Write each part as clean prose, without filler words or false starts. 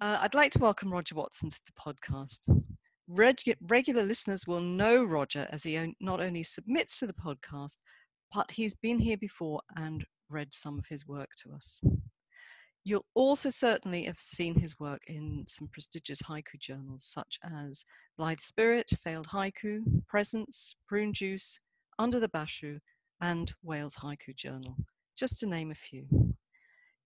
I'd like to welcome Roger Watson to the podcast. Regular listeners will know Roger as he not only submits to the podcast, but he's been here before and read some of his work to us. You'll also certainly have seen his work in some prestigious haiku journals such as Blithe Spirit, Failed Haiku, Presence, Prune Juice, Under the Bashu, and Wales Haiku Journal, just to name a few.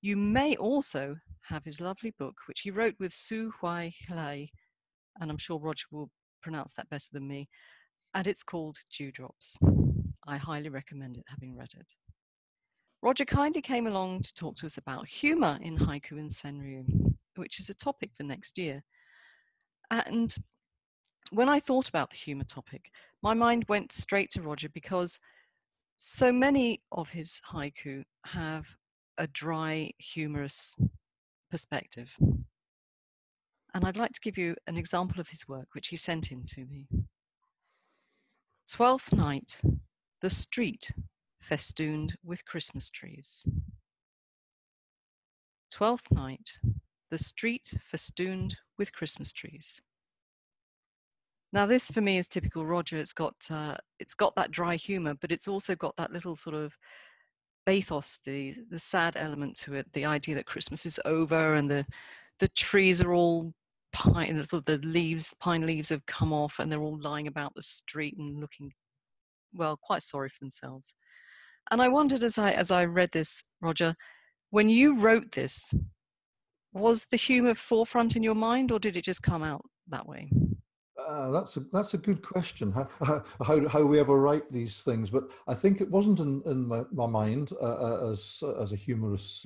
You may also have his lovely book, which he wrote with Su Huai Hlei, and I'm sure Roger will pronounce that better than me, and it's called Dewdrops. I highly recommend it, having read it. Roger kindly came along to talk to us about humour in haiku and senryu, which is a topic for next year. And when I thought about the humour topic, my mind went straight to Roger because so many of his haiku have a dry, humorous perspective. And I'd like to give you an example of his work, which he sent in to me. 12th night, the street festooned with Christmas trees. 12th night, the street festooned with Christmas trees. Now, this for me is typical Roger. It's got that dry humor, but it's also got that little sort of bathos, the sad element to it, the idea that Christmas is over and the trees are all pine leaves have come off and they're all lying about the street and looking, well, quite sorry for themselves. And I wondered as I read this, Roger, when you wrote this, was the humor forefront in your mind, or did it just come out that way? That's a good question. How we ever write these things, but I think it wasn't in my mind as a humorous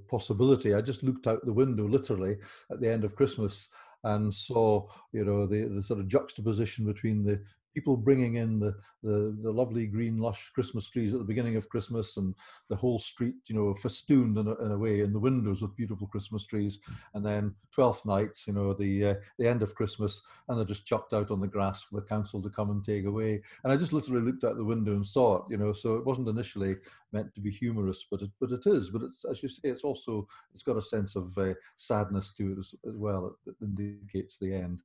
possibility. I just looked out the window literally at the end of Christmas and saw the sort of juxtaposition between the people bringing in the lovely green lush Christmas trees at the beginning of Christmas and the whole street festooned in a way in the windows with beautiful Christmas trees, and then 12th night the end of Christmas, and they're just chucked out on the grass for the council to come and take away. And I just literally looked out the window and saw it, so it wasn't initially meant to be humorous, but it is. But it's, as you say, it's got a sense of sadness to it as well. It indicates the end.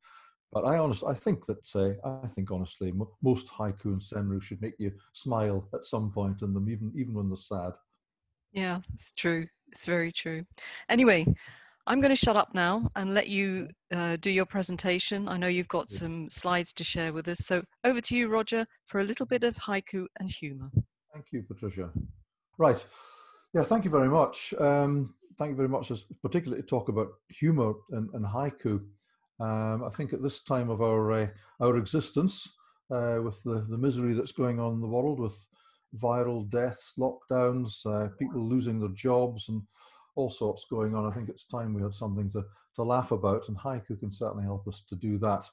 But I think honestly, most haiku and senryu should make you smile at some point in them, even when they're sad. Yeah, it's true. It's very true. Anyway, I'm going to shut up now and let you do your presentation. I know you've got some slides to share with us. So over to you, Roger, for a little bit of haiku and humour. Thank you, Patricia. Right. Yeah, thank you very much. Thank you very much, particularly to talk about humour and haiku. I think at this time of our existence, with the misery that's going on in the world, with viral deaths, lockdowns, people losing their jobs, and all sorts going on, I think it's time we had something to laugh about, and haiku can certainly help us to do that.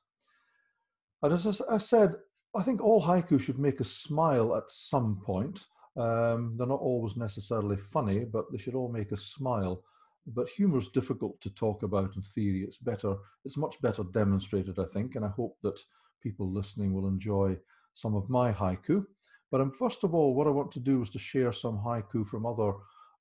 And as I said, I think all haiku should make us smile at some point. They're not always necessarily funny, but they should all make us smile. But humor is difficult to talk about in theory. It's much better demonstrated, I think, and I hope that people listening will enjoy some of my haiku. But first of all, what I want to do is to share some haiku from other,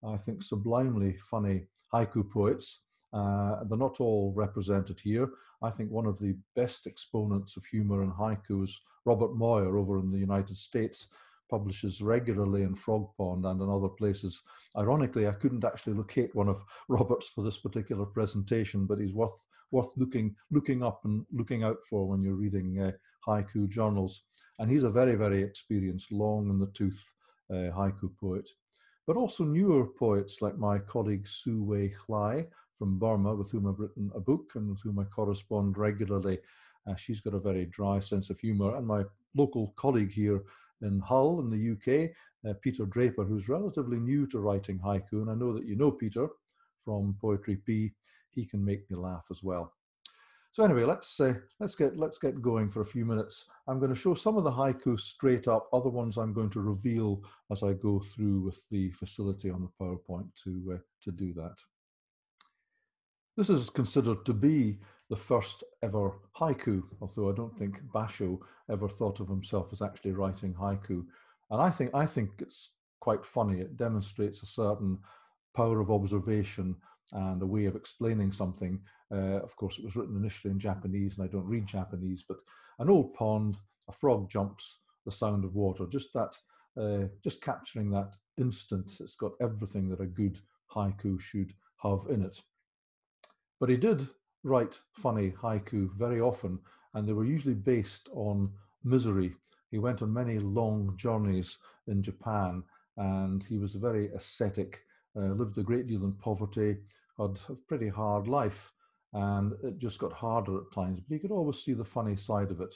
I think, sublimely funny haiku poets. They're not all represented here. I think one of the best exponents of humor in haiku is Robert Moyer over in the United States. Publishes regularly in Frog Pond and in other places. Ironically, I couldn't actually locate one of Robert's for this particular presentation, but he's worth looking up and looking out for when you're reading haiku journals. And he's a very, very experienced, long in the tooth haiku poet. But also newer poets like my colleague Su Wei Hlai from Burma, with whom I've written a book and with whom I correspond regularly. She's got a very dry sense of humor. And my local colleague here in Hull in the UK, Peter Draper, who's relatively new to writing haiku, and I know that you know Peter from Poetry P. He can make me laugh as well. So anyway, let's get going for a few minutes. I'm going to show some of the haiku straight up. Other ones I'm going to reveal as I go through with the facility on the PowerPoint to do that. This is considered to be the first ever haiku, although I don't think Basho ever thought of himself as actually writing haiku. And I think it's quite funny. It demonstrates a certain power of observation and a way of explaining something. Of course, it was written initially in Japanese, and I don't read Japanese, but an old pond, a frog jumps, the sound of water, just capturing that instant. It's got everything that a good haiku should have in it. But he did write funny haiku very often, and they were usually based on misery. He went on many long journeys in Japan, and he was very ascetic, lived a great deal in poverty, had a pretty hard life, and it just got harder at times, but he could always see the funny side of it.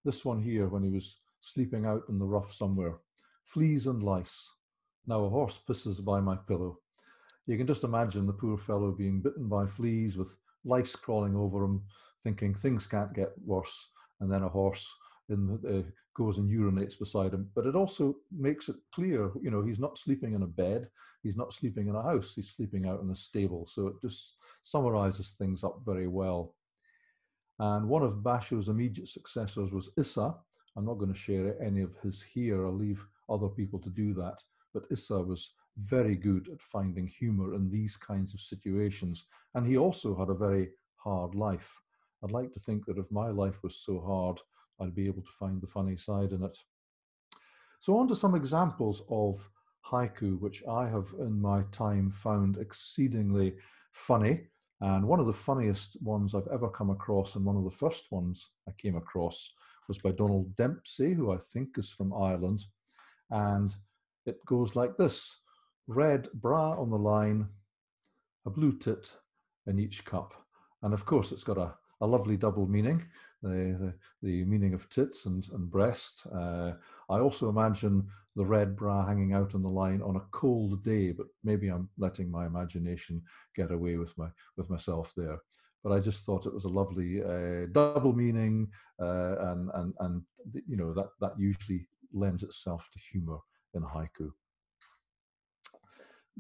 This one here, when he was sleeping out in the rough somewhere. Fleas and lice. Now a horse pisses by my pillow. You can just imagine the poor fellow being bitten by fleas with lice crawling over him, thinking things can't get worse, and then a horse goes and urinates beside him. But it also makes it clear, he's not sleeping in a bed, he's not sleeping in a house, he's sleeping out in a stable. So it just summarizes things up very well. And one of Basho's immediate successors was Issa. I'm not going to share any of his here, I'll leave other people to do that. But Issa was very good at finding humour in these kinds of situations. And he also had a very hard life. I'd like to think that if my life was so hard, I'd be able to find the funny side in it. So on to some examples of haiku, which I have in my time found exceedingly funny. And one of the funniest ones I've ever come across, and one of the first ones I came across, was by Donald Dempsey, who I think is from Ireland. And it goes like this: red bra on the line, a blue tit in each cup. And of course, it's got a lovely double meaning, the meaning of tits and breast. I also imagine the red bra hanging out on the line on a cold day, but maybe I'm letting my imagination get away with myself there. But I just thought it was a lovely double meaning, and that usually lends itself to humor in haiku.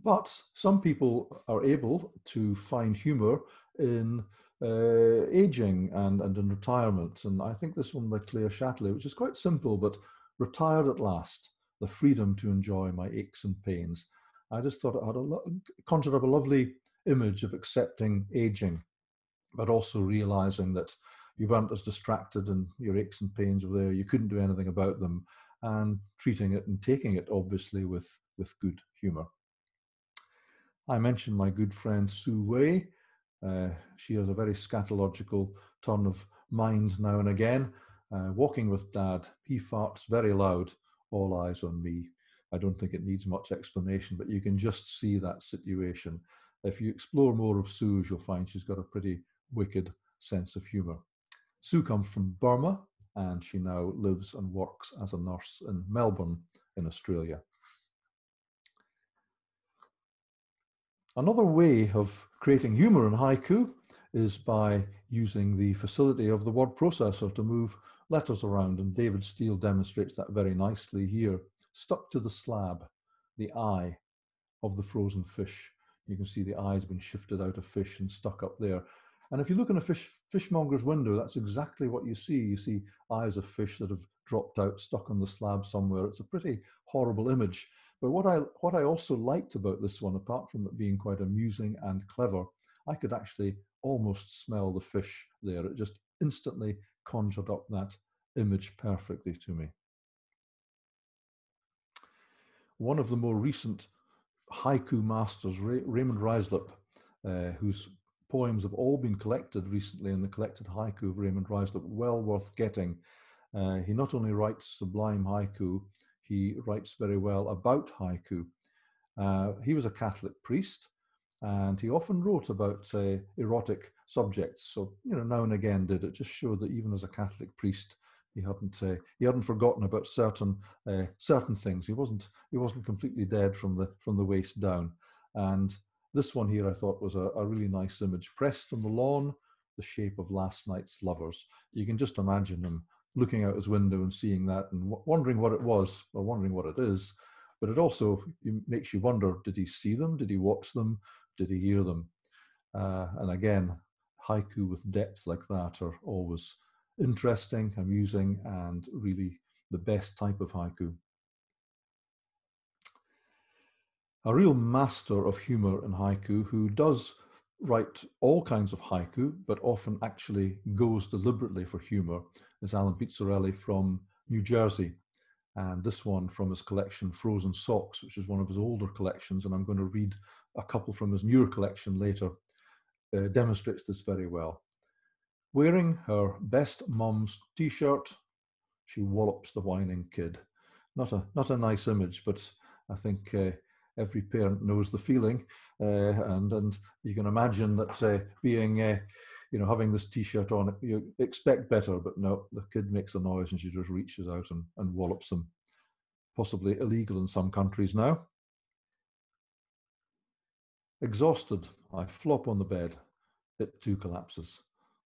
But some people are able to find humor in aging and in retirement. And I think this one by Claire Châtelet, which is quite simple, but retired at last, the freedom to enjoy my aches and pains. I just thought it had conjured up a lovely image of accepting aging, but also realizing that you weren't as distracted and your aches and pains were there, you couldn't do anything about them, and treating it and taking it obviously with good humor. I mentioned my good friend Sue Wei. She has a very scatological turn of mind now and again. Walking with Dad, he farts very loud, all eyes on me. I don't think it needs much explanation, but you can just see that situation. If you explore more of Sue's, you'll find she's got a pretty wicked sense of humour. Sue comes from Burma, and she now lives and works as a nurse in Melbourne in Australia. Another way of creating humour in haiku is by using the facility of the word processor to move letters around, and David Steele demonstrates that very nicely here. Stuck to the slab, the eye of the frozen fish. You can see the eye's been shifted out of fish and stuck up there. And if you look in a fishmonger's window, that's exactly what you see. You see eyes of fish that have dropped out, stuck on the slab somewhere. It's a pretty horrible image. But what I also liked about this one, apart from it being quite amusing and clever, I could actually almost smell the fish there. It just instantly conjured up that image perfectly to me. One of the more recent haiku masters, Raymond Reislip, whose poems have all been collected recently in the collected haiku of Raymond Reislip, well worth getting. He not only writes sublime haiku, he writes very well about haiku. He was a Catholic priest, and he often wrote about erotic subjects. So, now and again did it just show that even as a Catholic priest, he hadn't forgotten about certain things. He wasn't completely dead from the waist down. And this one here I thought was a really nice image. Pressed on the lawn, the shape of last night's lovers. You can just imagine him looking out his window and seeing that and wondering what it was, or wondering what it is. But it also makes you wonder, did he see them? Did he watch them? Did he hear them? And again, haiku with depth like that are always interesting, amusing, and really the best type of haiku. A real master of humour in haiku, who does write all kinds of haiku, but often actually goes deliberately for humour, is Alan Pizzarelli from New Jersey. And this one from his collection Frozen Socks, which is one of his older collections, and I'm going to read a couple from his newer collection later, demonstrates this very well. Wearing her best mum's t-shirt, she wallops the whining kid. Not a nice image, but I think every parent knows the feeling, and you can imagine that being having this t-shirt on, you expect better, but no, the kid makes a noise and she just reaches out and wallops him. Possibly illegal in some countries now. Exhausted, I flop on the bed. It too collapses.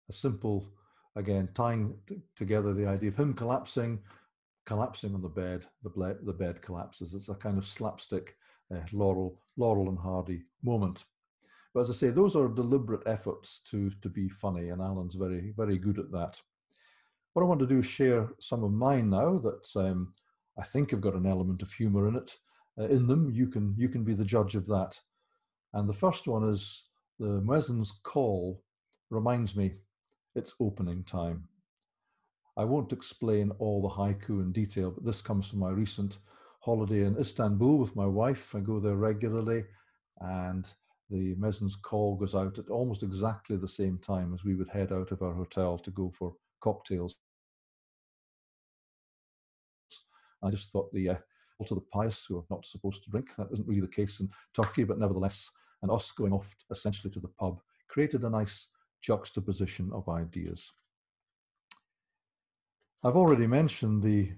A simple, again, tying together the idea of him collapsing on the bed, the bed collapses. It's a kind of slapstick Laurel and Hardy moment. But as I say, those are deliberate efforts to be funny, and Alan's very, very good at that. What I want to do is share some of mine now that I think have got an element of humour in it. In them, you can be the judge of that. And the first one is the muezzin's call reminds me it's opening time. I won't explain all the haiku in detail, but this comes from my recent holiday in Istanbul with my wife. I go there regularly, and the muezzin's call goes out at almost exactly the same time as we would head out of our hotel to go for cocktails. I just thought the to the pious who are not supposed to drink, that isn't really the case in Turkey, but nevertheless, and us going off essentially to the pub created a nice juxtaposition of ideas. I've already mentioned the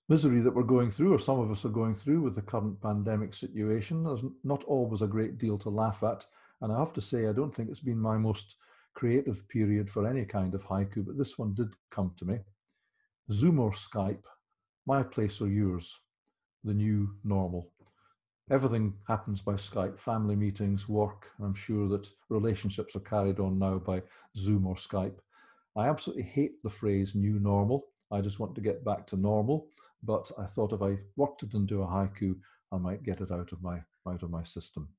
misery that we're going through, or some of us are going through, with the current pandemic situation. There's not always a great deal to laugh at, and I have to say I don't think it's been my most creative period for any kind of haiku, but this one did come to me. Zoom or Skype, my place or yours, the new normal. Everything happens by Skype, family meetings, work. I'm sure that relationships are carried on now by Zoom or Skype. I absolutely hate the phrase new normal. I just want to get back to normal, but I thought if I worked it into a haiku, I might get it out of my system.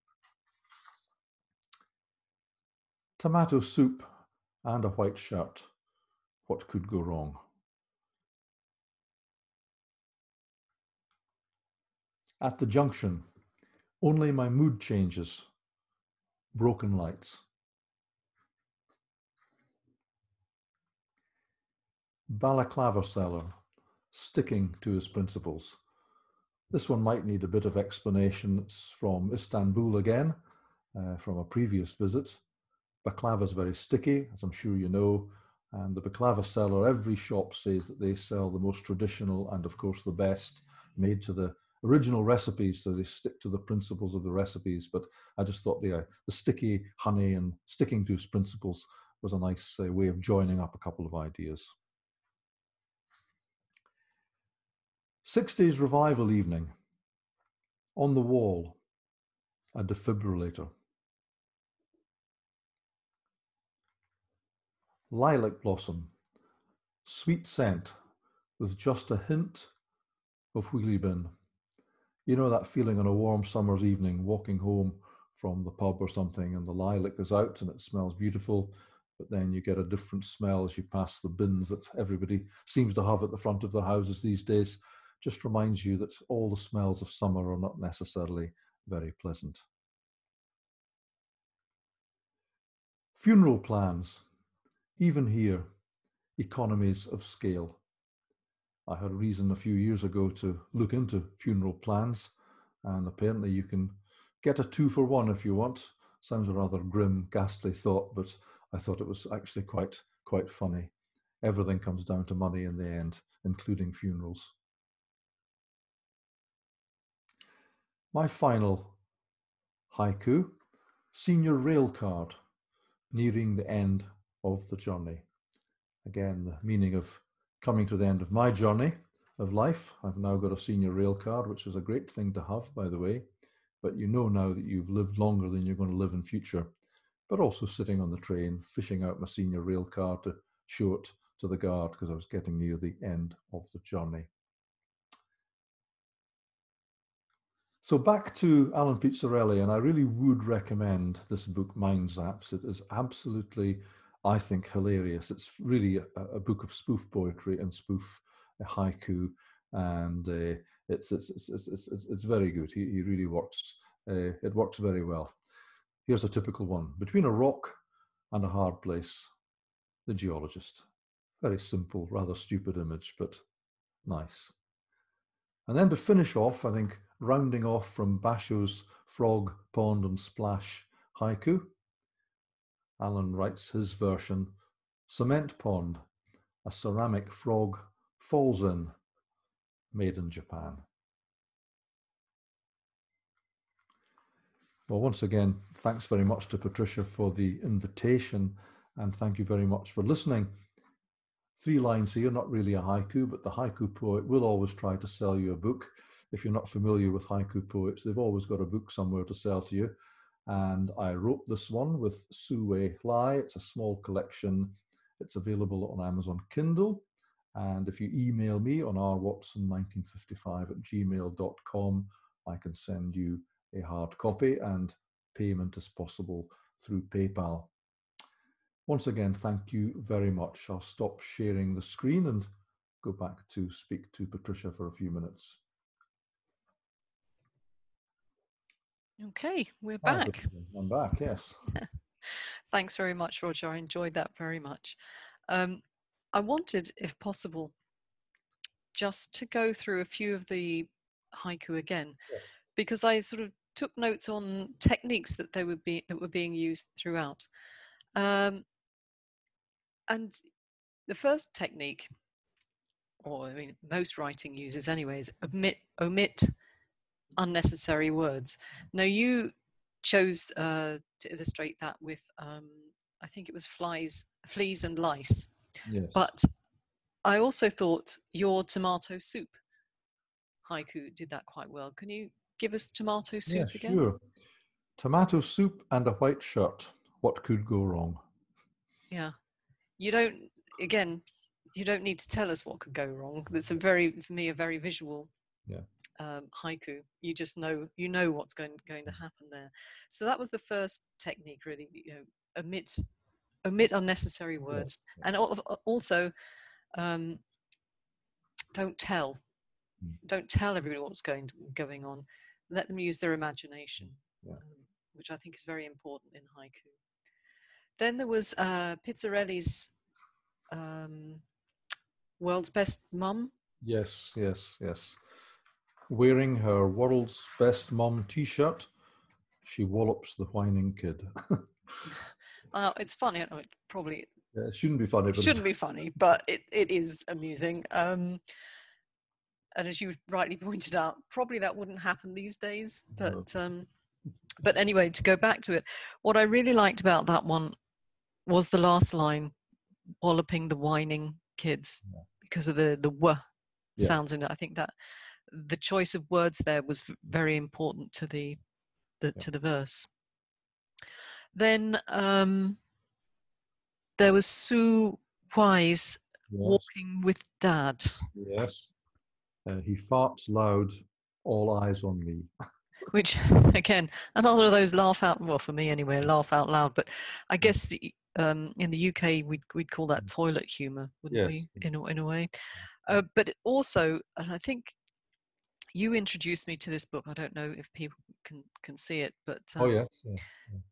Tomato soup and a white shirt. What could go wrong? At the junction, only my mood changes. Broken lights. Balaclava seller, sticking to his principles. This one might need a bit of explanation. It's from Istanbul again, from a previous visit. Baclava is very sticky, as I'm sure you know, and the baclava seller, every shop says that they sell the most traditional and of course the best, made to the original recipes, so they stick to the principles of the recipes. But I just thought the sticky honey and sticking to his principles was a nice way of joining up a couple of ideas. 60s revival evening. On the wall, a defibrillator. Lilac blossom, sweet scent with just a hint of wheelie bin. You know that feeling on a warm summer's evening, walking home from the pub or something, and the lilac is out and it smells beautiful, but then you get a different smell as you pass the bins that everybody seems to have at the front of their houses these days. Just reminds you that all the smells of summer are not necessarily very pleasant. Funeral plans. Even here, economies of scale. I had reason a few years ago to look into funeral plans, and apparently you can get a 2-for-1 if you want. Sounds a rather grim, ghastly thought, but I thought it was actually quite funny. Everything comes down to money in the end, including funerals. My final haiku, senior rail card, nearing the end of the journey. Again, the meaning of coming to the end of my journey of life. I've now got a senior rail card, which is a great thing to have, by the way, but you know now that you've lived longer than you're going to live in future. But also sitting on the train, fishing out my senior rail card to show it to the guard because I was getting near the end of the journey. So back to Alan Pizzarelli, and I really would recommend this book, Mind Zaps. It is absolutely, I think, hilarious. It's really a book of spoof poetry and spoof haiku, and it's very good. He really works. It works very well. Here's a typical one: between a rock and a hard place, the geologist. Very simple, rather stupid image, but nice. And then to finish off, I think, rounding off from Basho's Frog, Pond and Splash haiku, Alan writes his version: cement pond, a ceramic frog falls in, made in Japan. Well, once again, thanks very much to Patricia for the invitation, and thank you very much for listening. 3 lines here, not really a haiku, but the haiku poet will always try to sell you a book. If you're not familiar with haiku poets, they've always got a book somewhere to sell to you. And I wrote this one with Sue Lai. It's a small collection. It's available on Amazon Kindle. And if you email me on rwatson1955@gmail.com, I can send you a hard copy, and payment is possible through PayPal. Once again, thank you very much. I'll stop sharing the screen and go back to speak to Patricia for a few minutes. Okay, we're Hi, back. Patricia. I'm back, yes. Thanks very much, Roger. I enjoyed that very much. I wanted, if possible, just to go through a few of the haiku again, Yes. because I sort of took notes on techniques that were being used throughout. And the first technique, or I mean, most writing uses anyways, omit unnecessary words. Now you chose to illustrate that with, I think it was fleas and lice. Yes. But I also thought your tomato soup haiku did that quite well. Can you give us tomato soup again? Sure. Tomato soup and a white shirt. What could go wrong? Yeah. You don't need to tell us what could go wrong. It's for me, a very visual haiku. You just know what's going to happen there. So that was the first technique, really. Omit unnecessary words, and also don't tell everybody what's going on. Let them use their imagination, which I think is very important in haiku. Then there was Pizzarelli's World's Best Mum. Yes. Wearing her World's Best Mum t-shirt, she wallops the whining kid. It's funny. It probably it shouldn't be funny. But it is amusing. And as you rightly pointed out, probably that wouldn't happen these days. But anyway, to go back to it, what I really liked about that one was the last line, walloping the whining kids, because of the w sounds in it. I think that the choice of words there was very important to the verse. Then there was Sue Wise walking with Dad. Yes. He farts loud, all eyes on me. Which, again, another of those laugh out, well, for me anyway, laugh out loud. But I guess in the UK, we'd call that toilet humour, wouldn't we, in a way? But it also, and I think you introduced me to this book. I don't know if people can see it, but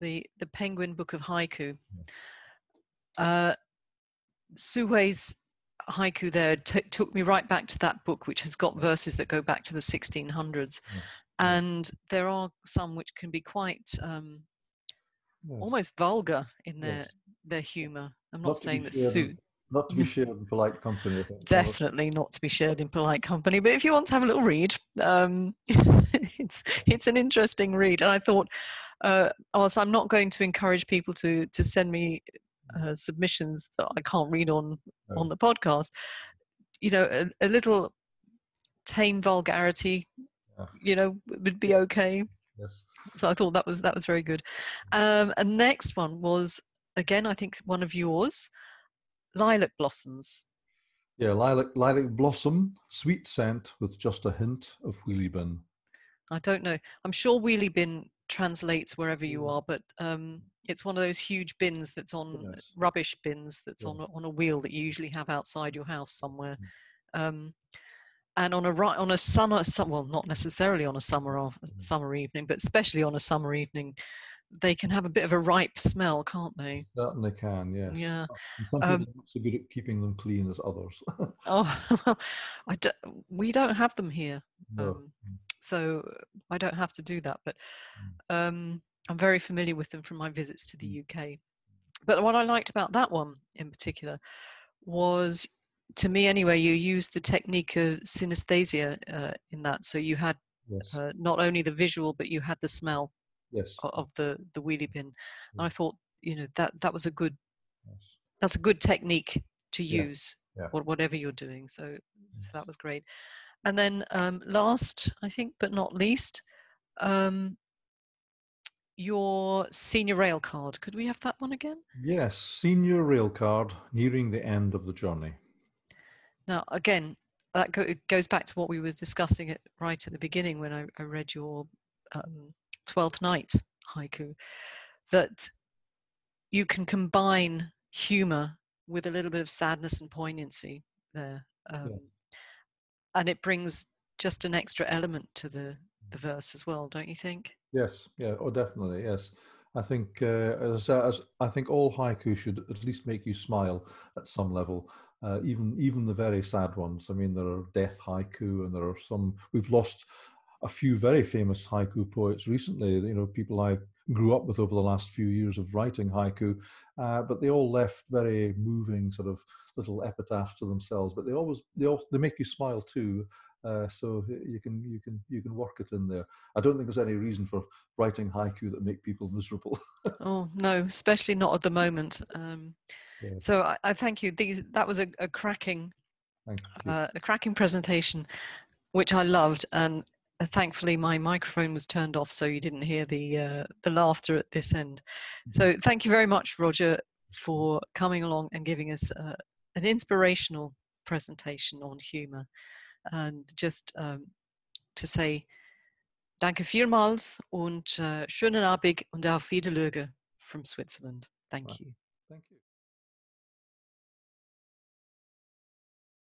the Penguin Book of Haiku. Suhei's haiku there took me right back to that book, which has got verses that go back to the 1600s. And there are some which can be quite almost vulgar in their humour. I'm not saying that not to be shared in polite company. Definitely not to be shared in polite company. But if you want to have a little read, it's an interesting read. And I thought, also, I'm not going to encourage people to send me submissions that I can't read on the podcast. A little tame vulgarity, would be okay. Yes. So I thought that was very good. And next one was, again, I think one of yours, lilac blossoms. Yeah, lilac blossom, sweet scent with just a hint of wheelie bin. I don't know. I'm sure wheelie bin translates wherever you Mm. are, but it's one of those huge bins that's on Yes. rubbish bins that's Yeah. on a wheel that you usually have outside your house somewhere. Mm. Um, and on a summer, well, not necessarily on a Mm. summer evening, but especially on a summer evening, they can have a bit of a ripe smell, can't They they? certainly can, yes. Yeah. And some people Um, are not so good at keeping them clean as others. oh, well, we don't have them here, No. so I don't have to do that. But Mm. I'm very familiar with them from my visits to the Mm. UK. But what I liked about that one in particular was, to me anyway, you used the technique of synesthesia in that. So you had Yes. not only the visual, but you had the smell Yes. of the wheelie bin. Yeah. And I thought, that was Yes. that's a good technique to Yes. use, Yeah. whatever you're doing. So Yes. that was great. And then last, I think, but not least, um, your senior rail card. Could we have that one again? Yes. Senior rail card, nearing the end of the journey. Now, again, that goes back to what we were discussing right at the beginning when I read your 12th night haiku, that you can combine humor with a little bit of sadness and poignancy there. Yeah. And it brings just an extra element to the verse as well, don't you think? Yes. Yeah. Oh, definitely. Yes. I think as I think all haiku should at least make you smile at some level, even the very sad ones. I mean, there are death haiku, and there are some. We've lost a few very famous haiku poets recently. You know, people I grew up with over the last few years of writing haiku, but they all left very moving sort of little epitaphs to themselves. But they make you smile too. So you can work it in there. I don't think there's any reason for writing haiku that make people miserable. Oh no, especially not at the moment. Yes, So I thank you. That was a thank you. cracking presentation, which I loved, and thankfully my microphone was turned off, so you didn't hear the laughter at this end. So thank you very much, Roger, for coming along and giving us an inspirational presentation on humour, and just to say danke vielmals und schönen Abend und auf Wiedersehen from Switzerland. Thank you.